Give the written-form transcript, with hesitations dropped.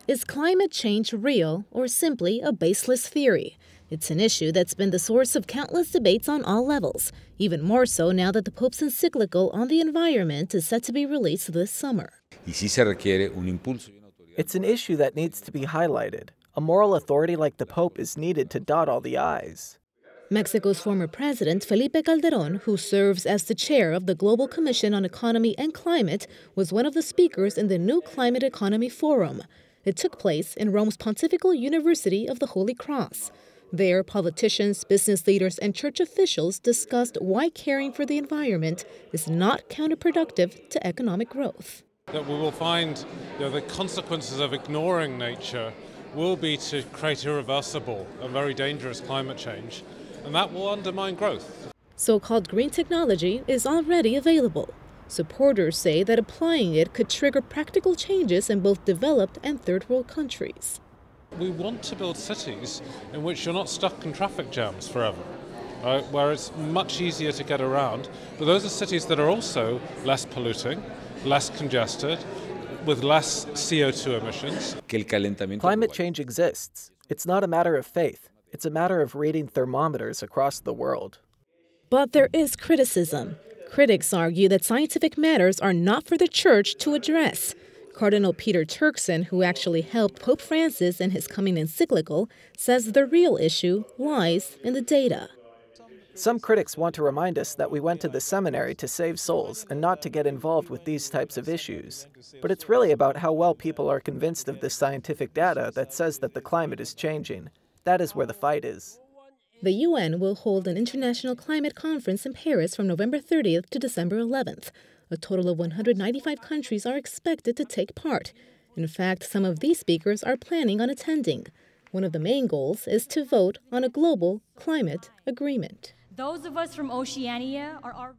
Is climate change real or simply a baseless theory? It's an issue that's been the source of countless debates on all levels, even more so now that the Pope's encyclical on the environment is set to be released this summer. It's an issue that needs to be highlighted. A moral authority like the Pope is needed to dot all the I's. Mexico's former president, Felipe Calderón, who serves as the chair of the Global Commission on Economy and Climate, was one of the speakers in the New Climate Economy Forum. It took place in Rome's Pontifical University of the Holy Cross. There, politicians, business leaders, and church officials discussed why caring for the environment is not counterproductive to economic growth. That we will find the consequences of ignoring nature will be to create irreversible and very dangerous climate change, and that will undermine growth. So-called green technology is already available. Supporters say that applying it could trigger practical changes in both developed and third-world countries. We want to build cities in which you're not stuck in traffic jams forever, right? Where it's much easier to get around. But those are cities that are also less polluting, less congested, with less CO2 emissions. Climate change exists. It's not a matter of faith. It's a matter of reading thermometers across the world. But there is criticism. Critics argue that scientific matters are not for the church to address. Cardinal Peter Turkson, who actually helped Pope Francis in his coming encyclical, says the real issue lies in the data. Some critics want to remind us that we went to the seminary to save souls and not to get involved with these types of issues. But it's really about how well people are convinced of the scientific data that says that the climate is changing. That is where the fight is. The UN will hold an international climate conference in Paris from November 30th to December 11th. A total of 195 countries are expected to take part. In fact, some of these speakers are planning on attending. One of the main goals is to vote on a global climate agreement. Those of us from Oceania are